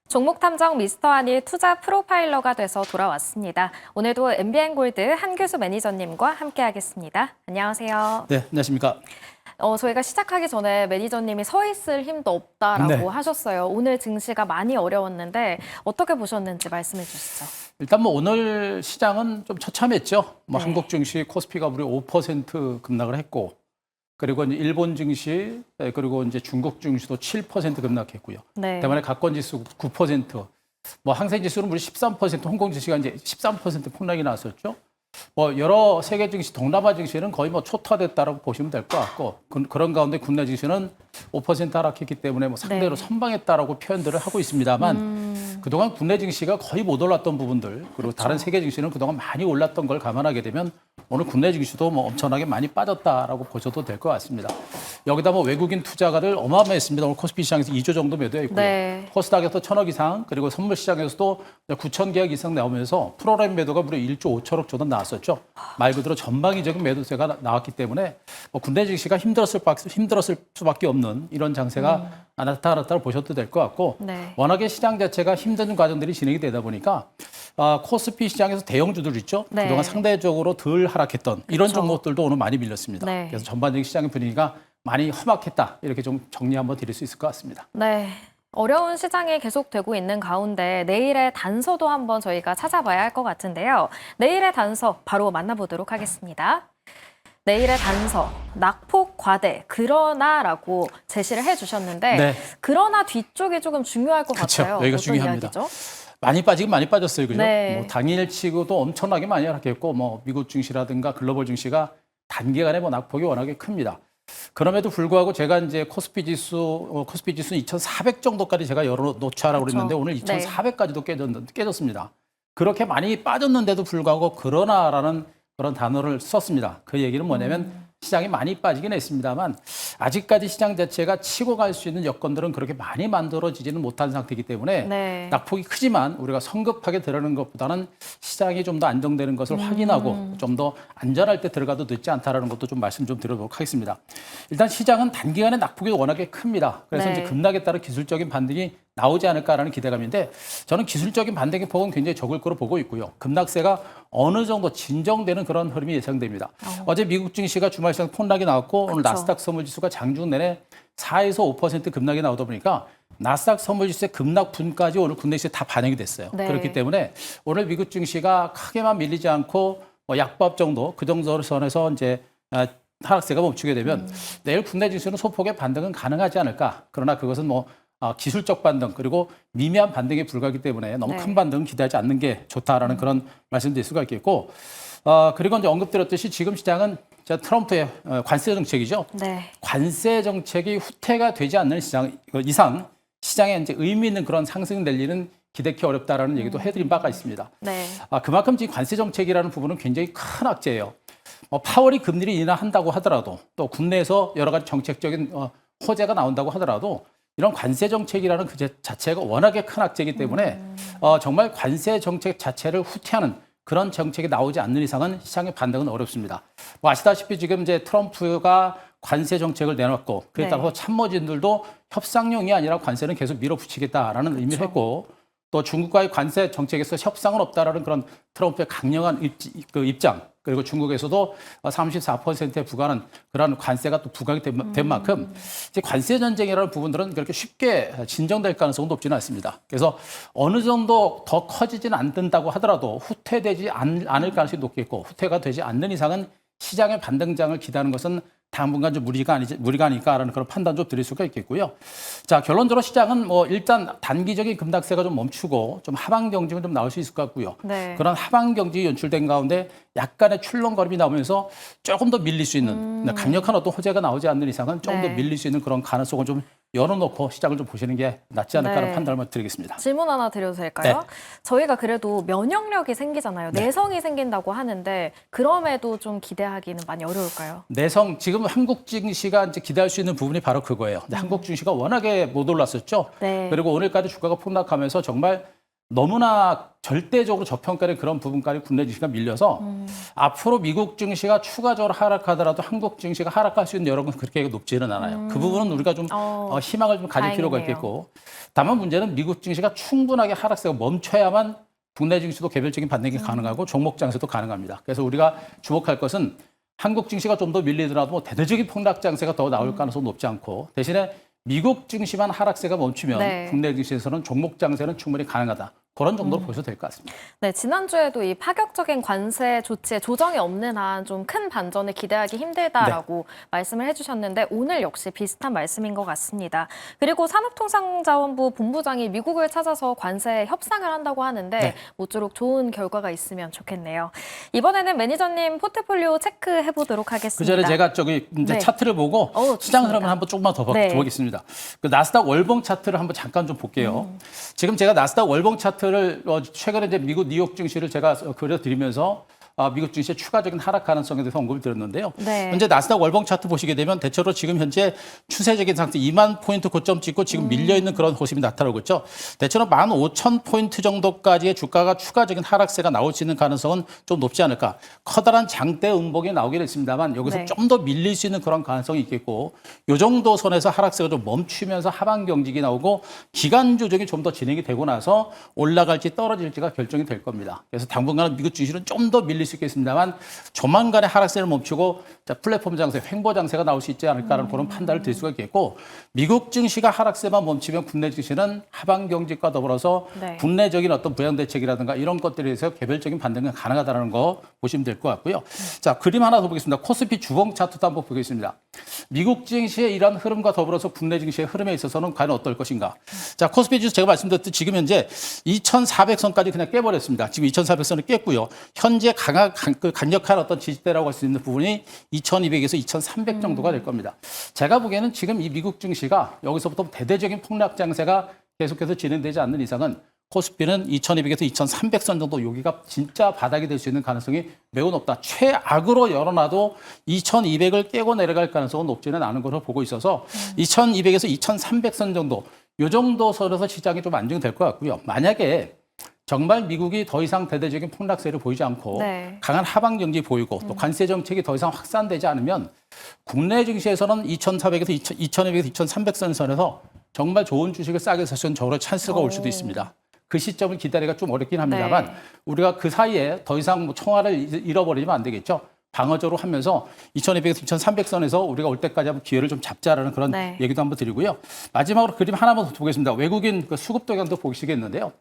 종목 탐정 미스터 한일 투자 프로파일러가 돼서 돌아왔습니다. 오늘도 MBN골드 한규수 매니저님과 함께하겠습니다. 안녕하세요. 네, 안녕하십니까. 저희가 시작하기 전에 매니저님이 서 있을 힘도 없다라고 네. 하셨어요. 오늘 증시가 많이 어려웠는데 어떻게 보셨는지 말씀해 주시죠. 일단 뭐 오늘 시장은 좀 처참했죠. 뭐 네. 한국 증시 코스피가 무려 5% 급락을 했고, 그리고 이제 일본 증시, 그리고 이제 중국 증시도 7% 급락했고요. 네. 대만의 가권 지수 9%, 뭐 항생 지수는 무려 13%, 홍콩 증시가 이제 13% 폭락이 나왔었죠. 뭐 여러 세계 증시, 동남아 증시는 거의 뭐 초토화됐다라고 보시면 될 것 같고, 그런 가운데 국내 증시는 5% 하락했기 때문에 뭐 상대로 네. 선방했다라고 표현들을 하고 있습니다만, 그동안 국내 증시가 거의 못 올랐던 부분들, 그리고 다른 세계 증시는 그동안 많이 올랐던 걸 감안하게 되면 오늘 국내 증시도 뭐 엄청나게 많이 빠졌다라고 보셔도 될 것 같습니다. 여기다 뭐 외국인 투자가들 어마어마했습니다. 오늘 코스피 시장에서 2조 정도 매도해 있고요. 네. 코스닥에서 1,000억 이상, 그리고 선물 시장에서도 9천 계약 이상 나오면서 프로그램 매도가 무려 1조 5천억 정도 나왔었죠. 말 그대로 전방위적인 매도세가 나왔기 때문에 뭐 국내 증시가 힘들었을 수밖에 없는 이런 장세가 나타났다고 보셔도 될 것 같고, 네. 워낙에 시장 자체가 힘든 과정들이 진행이 되다 보니까 코스피 시장에서 대형주들 있죠. 네. 그동안 상대적으로 덜 하락했던 이런 그쵸. 종목들도 오늘 많이 밀렸습니다. 네. 그래서 전반적인 시장의 분위기가 많이 험악했다. 이렇게 좀 정리 한번 드릴 수 있을 것 같습니다. 네. 어려운 시장이 계속되고 있는 가운데 내일의 단서도 한번 저희가 찾아봐야 할 것 같은데요. 내일의 단서 바로 만나보도록 하겠습니다. 내일의 단서, 낙폭 과대, 그러나라고 제시를 해주셨는데 네. 그러나 뒤쪽이 조금 중요할 것 그쵸. 같아요. 여기가 어떤 중요합니다. 이야기죠? 많이 빠지긴 많이 빠졌어요. 그죠? 네. 뭐 당일치고도 엄청나게 많이 하락했고, 뭐 미국 증시라든가 글로벌 증시가 단기간에 뭐 낙폭이 워낙에 큽니다. 그럼에도 불구하고 제가 이제 코스피 지수는 2,400 정도까지 제가 열어놓자라고 그쵸. 그랬는데 오늘 네. 2,400까지도 깨졌습니다. 그렇게 많이 빠졌는데도 불구하고 그러나라는 그런 단어를 썼습니다. 그 얘기는 뭐냐면 시장이 많이 빠지긴 했습니다만 아직까지 시장 자체가 치고 갈 수 있는 여건들은 그렇게 많이 만들어지지는 못한 상태이기 때문에 네. 낙폭이 크지만 우리가 성급하게 들어가는 것보다는 시장이 좀 더 안정되는 것을 확인하고 좀 더 안전할 때 들어가도 늦지 않다라는 것도 좀 말씀 좀 드려보도록 하겠습니다. 일단 시장은 단기간에 낙폭이 워낙에 큽니다. 그래서 네. 이제 급락에 따른 기술적인 반등이 나오지 않을까라는 기대감인데 저는 기술적인 반등의 폭은 굉장히 적을 거로 보고 있고요. 급락세가 어느 정도 진정되는 그런 흐름이 예상됩니다. 어제 미국 증시가 주말 시장 폭락이 나왔고 오늘 그쵸. 나스닥 선물지수가 장중 내내 4에서 5% 급락이 나오다 보니까 나스닥 선물지수의 급락분까지 오늘 국내 시장에 다 반영이 됐어요. 네. 그렇기 때문에 오늘 미국 증시가 크게만 밀리지 않고 뭐 약밥 정도 그 정도 선에서 이제 하락세가 멈추게 되면 내일 국내 증시는 소폭의 반등은 가능하지 않을까. 그러나 그것은 뭐 기술적 반등 그리고 미미한 반등에 불과하기 때문에 너무 네. 큰 반등은 기대하지 않는 게 좋다라는 그런 말씀드릴 수가 있겠고 그리고 이제 언급드렸듯이 지금 시장은 트럼프의 관세 정책이죠. 네. 관세 정책이 후퇴가 되지 않는 시장 이상 시장에 이제 의미 있는 그런 상승 랠리는 기대하기 어렵다라는 얘기도 해드린 바가 있습니다. 네. 그만큼 지금 관세 정책이라는 부분은 굉장히 큰 악재예요. 파월이 금리를 인하한다고 하더라도 또 국내에서 여러 가지 정책적인 호재가 나온다고 하더라도 이런 관세 정책이라는 그 자체가 워낙에 큰 악재이기 때문에 정말 관세 정책 자체를 후퇴하는 그런 정책이 나오지 않는 이상은 시장의 반등은 어렵습니다. 뭐 아시다시피 지금 이제 트럼프가 관세 정책을 내놨고 그에 따라서 네. 참모진들도 협상용이 아니라 관세는 계속 밀어붙이겠다라는 의미를 했고 또 중국과의 관세 정책에서 협상은 없다라는 그런 트럼프의 강력한 입장 그리고 중국에서도 34%에 부과하는 그런 관세가 또 부과가 된 만큼 이제 관세 전쟁이라는 부분들은 그렇게 쉽게 진정될 가능성은 높지는 않습니다. 그래서 어느 정도 더 커지지는 않는다고 하더라도 후퇴되지 않을 가능성이 높겠고 후퇴가 되지 않는 이상은 시장의 반등장을 기대하는 것은 당분간 좀 무리가 아닐까라는 그런 판단 좀 드릴 수가 있겠고요. 자, 결론적으로 시장은 뭐 일단 단기적인 급락세가 좀 멈추고 좀 하방 경직은 좀 나올 수 있을 것 같고요. 네. 그런 하방 경직이 연출된 가운데 약간의 출렁거림이 나오면서 조금 더 밀릴 수 있는 강력한 어떤 호재가 나오지 않는 이상은 조금 더 네. 밀릴 수 있는 그런 가능성을 좀 열어놓고 시장을 좀 보시는 게 낫지 않을까라는 네. 판단을 드리겠습니다. 질문 하나 드려도 될까요? 네. 저희가 그래도 면역력이 생기잖아요. 네. 내성이 생긴다고 하는데 그럼에도 좀 기대하기는 많이 어려울까요? 내성 지금 한국 증시가 이제 기대할 수 있는 부분이 바로 그거예요. 근데 한국 증시가 워낙에 못 올랐었죠. 네. 그리고 오늘까지 주가가 폭락하면서 정말 너무나 절대적으로 저평가된 그런 부분까지 국내 증시가 밀려서 앞으로 미국 증시가 추가적으로 하락하더라도 한국 증시가 하락할 수 있는 여력은 그렇게 높지는 않아요. 그 부분은 우리가 좀 희망을 좀 가질 필요가 다행이네요. 있겠고, 다만 문제는 미국 증시가 충분하게 하락세가 멈춰야만 국내 증시도 개별적인 반등이 가능하고 종목 장세도 가능합니다. 그래서 우리가 주목할 것은 한국 증시가 좀 더 밀리더라도 뭐 대대적인 폭락 장세가 더 나올 가능성은 높지 않고, 대신에 미국 증시만 하락세가 멈추면 네. 국내 증시에서는 종목 장세는 충분히 가능하다. 그런 정도로 보셔도 될 것 같습니다. 네, 지난주에도 이 파격적인 관세 조치에 조정이 없는 한 좀 큰 반전을 기대하기 힘들다라고 말씀을 해주셨는데 오늘 역시 비슷한 말씀인 것 같습니다. 그리고 산업통상자원부 본부장이 미국을 찾아서 관세 협상을 한다고 하는데 모쪼록 좋은 결과가 있으면 좋겠네요. 이번에는 매니저님 포트폴리오 체크해 보도록 하겠습니다. 그 전에 제가 저기 이제 차트를 보고 시장 좋습니다. 흐름을 한번 조금만 더 네. 보겠습니다. 그 나스닥 월봉 차트를 한번 잠깐 좀 볼게요. 지금 제가 나스닥 월봉 차트를 최근에 이제 미국 뉴욕 증시를 제가 그려드리면서 미국 증시의 추가적인 하락 가능성에 대해서 언급을 드렸는데요. 네. 현재 나스닥 월봉 차트 보시게 되면 대체로 지금 현재 추세적인 상태 2만 포인트 고점 찍고 지금 밀려있는 그런 모습이 나타나고 있죠. 대체로 15,000포인트 정도까지의 주가가 추가적인 하락세가 나올 수 있는 가능성은 좀 높지 않을까. 커다란 장대 음봉이 나오긴 했습니다만 여기서 좀 더 밀릴 수 있는 그런 가능성이 있겠고, 이 정도 선에서 하락세가 좀 멈추면서 하방 경직이 나오고 기간 조정이 좀 더 진행이 되고 나서 올라갈지 떨어질지가 결정이 될 겁니다. 그래서 당분간은 미국 증시는 좀 더 밀릴 수 있겠습니다만 조만간에 하락세를 멈추고 플랫폼 장세, 횡보 장세가 나올 수 있지 않을까라는 그런 판단을 드릴 수가 있겠고, 미국 증시가 하락세만 멈추면 국내 증시는 하방 경직과 더불어서 국내적인 어떤 부양 대책이라든가 이런 것들에 대해서 개별적인 반등은 가능하다는 거 보시면 될 것 같고요. 자, 그림 하나 더 보겠습니다. 코스피 주봉 차트도 한번 보겠습니다. 미국 증시의 이런 흐름과 더불어서 국내 증시의 흐름에 있어서는 과연 어떨 것인가. 자, 코스피 지수 제가 말씀드렸듯이 지금 현재 2,400선까지 그냥 깨버렸습니다. 지금 2,400선을 깼고요. 현재 강력한 어떤 지지대라고 할 수 있는 부분이 2,200에서 2,300 정도가 될 겁니다. 제가 보기에는 지금 이 미국 증시가 여기서부터 대대적인 폭락 장세가 계속해서 진행되지 않는 이상은 코스피는 2,200에서 2,300선 정도 여기가 진짜 바닥이 될 수 있는 가능성이 매우 높다. 최악으로 열어놔도 2,200을 깨고 내려갈 가능성은 높지는 않은 것으로 보고 있어서 2,200에서 2,300선 정도, 이 정도 선에서 시장이 좀 안정될 것 같고요. 만약에 정말 미국이 더 이상 대대적인 폭락세를 보이지 않고 강한 하방 경기 보이고 또 관세 정책이 더 이상 확산되지 않으면 국내 증시에서는 2,400에서 2,200에서 2,300선 선에서 정말 좋은 주식을 싸게 사시는 저런 찬스가 올 수도 있습니다. 그 시점을 기다리기가 좀 어렵긴 합니다만 우리가 그 사이에 더 이상 뭐 청와를 잃어버리면 안 되겠죠. 방어적으로 하면서 2,200에서 2,300선에서 우리가 올 때까지 한번 기회를 좀 잡자라는 그런 얘기도 한번 드리고요. 마지막으로 그림 하나만 더 보겠습니다. 외국인 그 수급 동향도 보시겠는데요.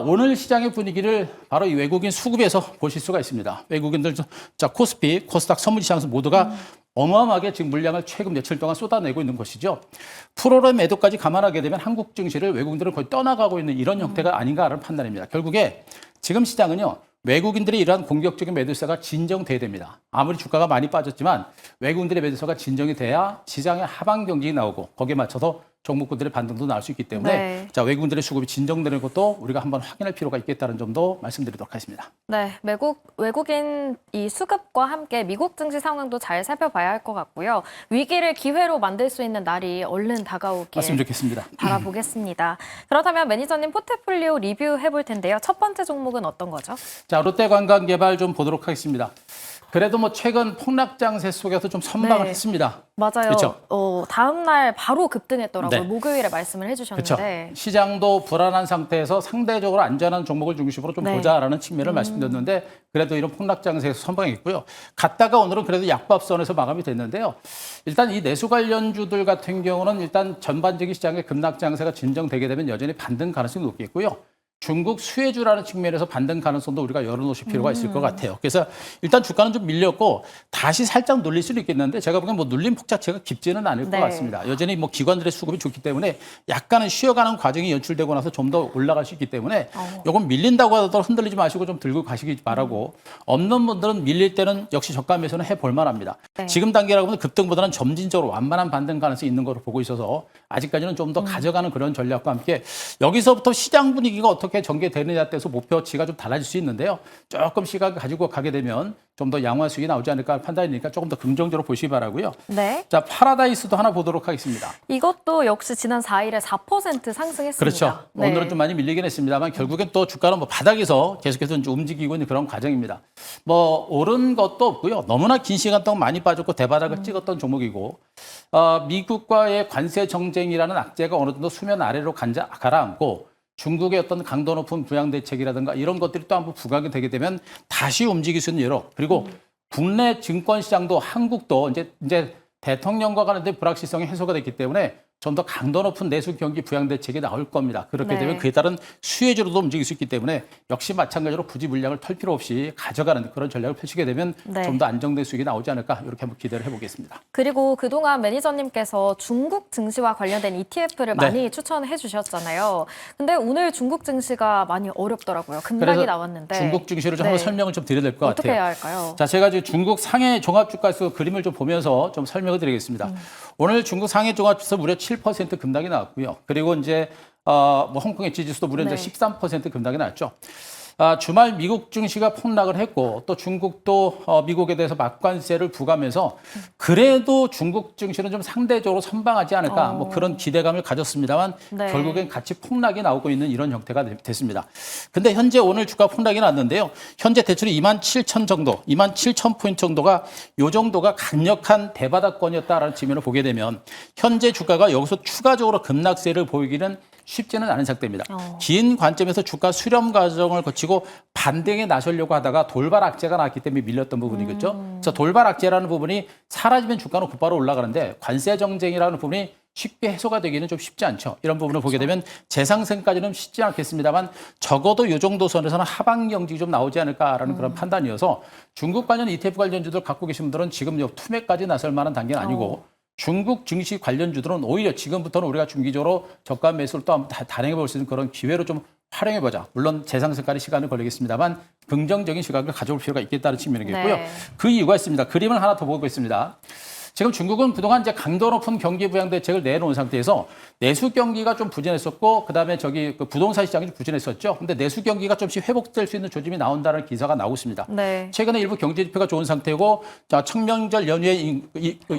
오늘 시장의 분위기를 바로 이 외국인 수급에서 보실 수가 있습니다. 외국인들, 자, 코스피, 코스닥 선물시장에서 모두가 어마어마하게 지금 물량을 최근 며칠 동안 쏟아내고 있는 것이죠. 프로그램 매도까지 감안하게 되면 한국 증시를 외국인들은 거의 떠나가고 있는 이런 형태가 아닌가라는 판단입니다. 결국에 지금 시장은요, 외국인들의 이러한 공격적인 매도세가 진정돼야 됩니다. 아무리 주가가 많이 빠졌지만 외국인들의 매도세가 진정이 돼야 시장의 하방 경직이 나오고 거기에 맞춰서 종목군들의 반등도 나올 수 있기 때문에 자, 외국인들의 수급이 진정되는 것도 우리가 한번 확인할 필요가 있겠다는 점도 말씀드리도록 하겠습니다. 네, 외국인 이 수급과 함께 미국 증시 상황도 잘 살펴봐야 할 것 같고요. 위기를 기회로 만들 수 있는 날이 얼른 다가오길 맞으면 좋겠습니다. 바라보겠습니다. 그렇다면 매니저님 포트폴리오 리뷰해볼 텐데요. 첫 번째 종목은 어떤 거죠? 자, 롯데관광개발 좀 보도록 하겠습니다. 그래도 뭐 최근 폭락 장세 속에서 좀 선방을 했습니다. 맞아요. 그렇죠? 다음 날 바로 급등했더라고요. 목요일에 말씀을 해주셨는데. 그렇죠. 시장도 불안한 상태에서 상대적으로 안전한 종목을 중심으로 좀 보자라는 측면을 말씀드렸는데 그래도 이런 폭락 장세에서 선방했고요. 갔다가 오늘은 그래도 약밥선에서 마감이 됐는데요. 일단 이 내수 관련주들 같은 경우는 일단 전반적인 시장의 급락 장세가 진정되게 되면 여전히 반등 가능성이 높겠고요. 중국 수혜주라는 측면에서 반등 가능성도 우리가 열어놓으실 필요가 있을 것 같아요. 그래서 일단 주가는 좀 밀렸고 다시 살짝 눌릴 수는 있겠는데 제가 보기엔 뭐 눌림 폭 자체가 깊지는 않을 것 같습니다. 여전히 뭐 기관들의 수급이 좋기 때문에 약간은 쉬어가는 과정이 연출되고 나서 좀 더 올라갈 수 있기 때문에 요건 밀린다고 하더라도 흔들리지 마시고 좀 들고 가시기 바라고 없는 분들은 밀릴 때는 역시 저가 매수는 해볼 만합니다. 지금 단계라고 하면 급등보다는 점진적으로 완만한 반등 가능성이 있는 걸로 보고 있어서 아직까지는 좀 더 가져가는 그런 전략과 함께 여기서부터 시장 분위기가 어떻게 어떻게 전개되느냐에 따라서 목표치가 좀 달라질 수 있는데요. 조금 시간 가지고 가게 되면 좀 더 양호한 수익이 나오지 않을까 판단이니까 조금 더 긍정적으로 보시기 바라고요. 네. 자, 파라다이스도 하나 보도록 하겠습니다. 이것도 역시 지난 4일에 4% 상승했습니다. 그렇죠. 네. 오늘은 좀 많이 밀리긴 했습니다만 결국엔 또 주가는 뭐 바닥에서 계속해서 이제 움직이고 있는 그런 과정입니다. 뭐 오른 것도 없고요. 너무나 긴 시간 동안 많이 빠졌고 대바닥을 찍었던 종목이고 미국과의 관세 정쟁이라는 악재가 어느 정도 수면 아래로 가라앉고 중국의 어떤 강도 높은 부양 대책이라든가 이런 것들이 또 한번 부각이 되게 되면 다시 움직일 수 있는 여러 그리고 국내 증권 시장도 한국도 이제 대통령과 관련된 불확실성이 해소가 됐기 때문에 좀 더 강도 높은 내수 경기 부양 대책이 나올 겁니다. 그렇게 네. 되면 그에 따른 수혜주로도 움직일 수 있기 때문에 역시 마찬가지로 굳이 물량을 털 필요 없이 가져가는 그런 전략을 펼치게 되면 네. 좀 더 안정된 수익이 나오지 않을까 이렇게 한번 기대를 해보겠습니다. 그리고 그동안 매니저님께서 중국 증시와 관련된 ETF를 네. 많이 추천해 주셨잖아요. 근데 오늘 중국 증시가 많이 어렵더라고요. 급락이 그래서 나왔는데. 중국 증시를 좀 네. 한번 설명을 좀 드려야 될 것 어떻게 같아요. 해야 할까요? 자, 제가 지금 중국 상해 종합주가지수 그림을 좀 보면서 좀 설명을 드리겠습니다. 오늘 중국 상해 종합지수 무려 7% 급락이 나왔고요. 그리고 이제 뭐 홍콩의 지지수도 무려 네. 이제 13% 급락이 나왔죠. 주말 미국 증시가 폭락을 했고 또 중국도 미국에 대해서 막관세를 부과하면서 그래도 중국 증시는 좀 상대적으로 선방하지 않을까 뭐 그런 기대감을 가졌습니다만 네. 결국엔 같이 폭락이 나오고 있는 이런 형태가 됐습니다. 근데 현재 오늘 주가 폭락이 났는데요. 현재 대출이 27,000 정도, 27,000포인트 정도가 요 정도가 강력한 대바닥권이었다라는 측면을 보게 되면 현재 주가가 여기서 추가적으로 급락세를 보이기는 쉽지는 않은 상태입니다. 긴 관점에서 주가 수렴 과정을 거치고 반등에 나서려고 하다가 돌발 악재가 나왔기 때문에 밀렸던 부분이겠죠. 그래서 돌발 악재라는 부분이 사라지면 주가는 곧바로 올라가는데 관세 정쟁이라는 부분이 쉽게 해소가 되기는 좀 쉽지 않죠. 이런 부분을 보게 되면 재상승까지는 쉽지 않겠습니다만 적어도 이 정도 선에서는 하방 경직이 좀 나오지 않을까라는 그런 판단이어서 중국 관련 ETF 관련주들 갖고 계신 분들은 지금 투매까지 나설 만한 단계는 아니고 중국 증시 관련주들은 오히려 지금부터는 우리가 중기적으로 저가 매수를 또 한번 단행해 볼 수 있는 그런 기회로 좀 활용해 보자. 물론 재상승까지 시간은 걸리겠습니다만 긍정적인 시각을 가져올 필요가 있겠다는 측면이겠고요. 네. 그 이유가 있습니다. 그림을 하나 더 보고 있습니다. 지금 중국은 그동안 이제 강도 높은 경기 부양 대책을 내놓은 상태에서 내수 경기가 좀 부진했었고 그다음에 그 부동산 시장이 좀 부진했었죠. 근데 내수 경기가 좀씩 회복될 수 있는 조짐이 나온다는 기사가 나오고 있습니다. 네. 최근에 일부 경제 지표가 좋은 상태고 자, 청명절 연휴에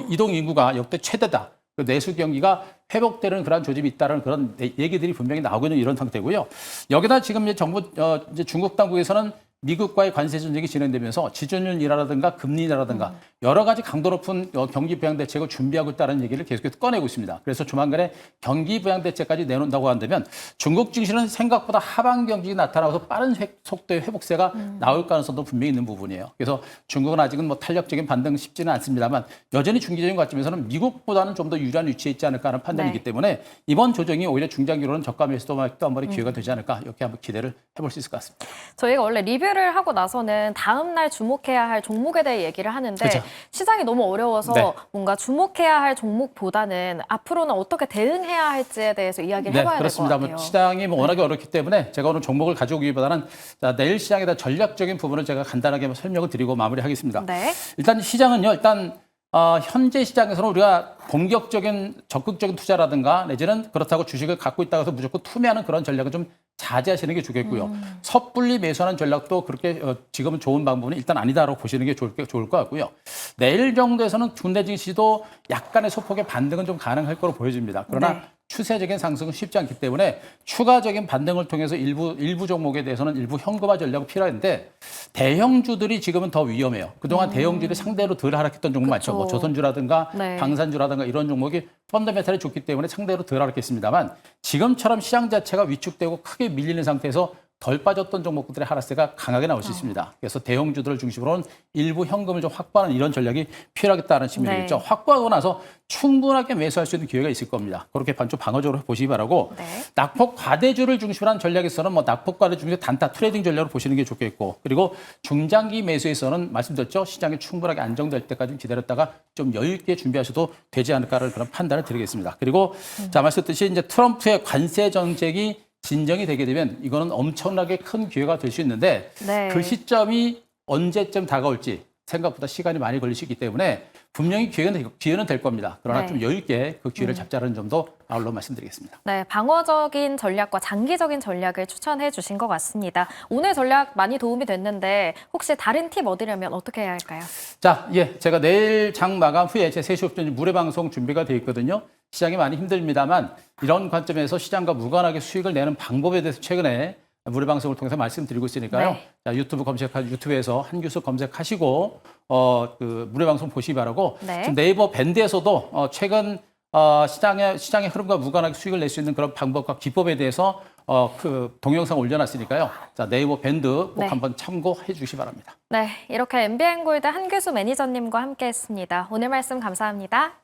이동 인구가 역대 최대다. 그 내수 경기가 회복되는 그런 조짐이 있다는 그런 얘기들이 분명히 나오고 있는 이런 상태고요. 여기다 지금 이제 중국 당국에서는 미국과의 관세 전쟁이 진행되면서 지준율이라든가 금리라든가 여러 가지 강도 높은 경기 부양 대책을 준비하고 있다는 얘기를 계속해서 꺼내고 있습니다. 그래서 조만간에 경기 부양 대책까지 내놓는다고 한다면 중국 증시는 생각보다 하방 경직이 나타나서 빠른 속도의 회복세가 나올 가능성도 분명히 있는 부분이에요. 그래서 중국은 아직은 뭐 탄력적인 반등 쉽지는 않습니다만 여전히 중기적인 관점에서는 미국보다는 좀 더 유리한 위치에 있지 않을까 하는 판단이기 네. 때문에 이번 조정이 오히려 중장기로는 저가 매수도 또 한 번의 기회가 되지 않을까 이렇게 한번 기대를 해볼 수 있을 것 같습니다. 저희가 원래 리뷰를 하고 나서는 다음 날 주목해야 할 종목에 대해 얘기를 하는데 그렇죠. 시장이 너무 어려워서 네. 뭔가 주목해야 할 종목보다는 앞으로는 어떻게 대응해야 할지에 대해서 이야기를 해봐야 될 것 그렇습니다. 같아요. 뭐 시장이 뭐 워낙에 어렵기 때문에 제가 오늘 종목을 가져오기보다는 내일 시장에 대한 전략적인 부분을 제가 간단하게 설명을 드리고 마무리하겠습니다. 네. 일단 시장은요. 현재 시장에서는 우리가 공격적인 적극적인 투자라든가 내지는 그렇다고 주식을 갖고 있다고 해서 무조건 투매하는 그런 전략은 좀 자제하시는 게 좋겠고요. 섣불리 매수하는 전략도 그렇게 지금은 좋은 방법은 일단 아니다라고 보시는 게 좋을 것 같고요. 내일 정도에서는 국내 증시도 약간의 소폭의 반등은 좀 가능할 거로 보여집니다. 그러나 네. 추세적인 상승은 쉽지 않기 때문에 추가적인 반등을 통해서 일부 종목에 대해서는 일부 현금화 전략이 필요한데 대형주들이 지금은 더 위험해요. 그동안 대형주들이 상대로 덜 하락했던 종목 많죠. 뭐 조선주라든가 네. 방산주라든가 이런 종목이 펀더멘탈이 좋기 때문에 상대로 덜 하락했습니다만 지금처럼 시장 자체가 위축되고 크게 밀리는 상태에서 덜 빠졌던 종목들의 하락세가 강하게 나올 수 있습니다. 그래서 대형주들을 중심으로는 일부 현금을 좀 확보하는 이런 전략이 필요하겠다는 측면이겠죠. 네. 확보하고 나서 충분하게 매수할 수 있는 기회가 있을 겁니다. 그렇게 좀 방어적으로 보시기 바라고 네. 낙폭 과대주를 중심으로 한 전략에서는 뭐 낙폭 과대 중에서 단타 트레이딩 전략으로 보시는 게 좋겠고 그리고 중장기 매수에서는 말씀드렸죠. 시장이 충분하게 안정될 때까지 기다렸다가 좀 여유 있게 준비하셔도 되지 않을까라는 그런 판단을 드리겠습니다. 그리고 자 말씀드렸듯이 이제 트럼프의 관세 정책이 진정이 되게 되면 이거는 엄청나게 큰 기회가 될 수 있는데 네. 그 시점이 언제쯤 다가올지 생각보다 시간이 많이 걸릴 수 있기 때문에 분명히 기회는 될 겁니다. 그러나 네. 좀 여유 있게 그 기회를 잡자는 점도 아울러 말씀드리겠습니다. 네, 방어적인 전략과 장기적인 전략을 추천해 주신 것 같습니다. 오늘 전략 많이 도움이 됐는데 혹시 다른 팁 얻으려면 어떻게 해야 할까요? 자, 예, 제가 내일 장 마감 후에 제 3시 5분 무료 방송 준비가 되어 있거든요. 시장이 많이 힘듭니다만 이런 관점에서 시장과 무관하게 수익을 내는 방법에 대해서 최근에 무료 방송을 통해서 말씀드리고 있으니까요. 네. 자, 유튜브에서 한규수 검색하시고 그 무료 방송 보시기 바라고. 네. 지금 네이버 밴드에서도 최근 시장의 흐름과 무관하게 수익을 낼 수 있는 그런 방법과 기법에 대해서 그 동영상 올려놨으니까요. 자, 네이버 밴드 꼭 네. 한번 참고해 주시기 바랍니다. 네, 이렇게 MBN골드 한규수 매니저님과 함께했습니다. 오늘 말씀 감사합니다.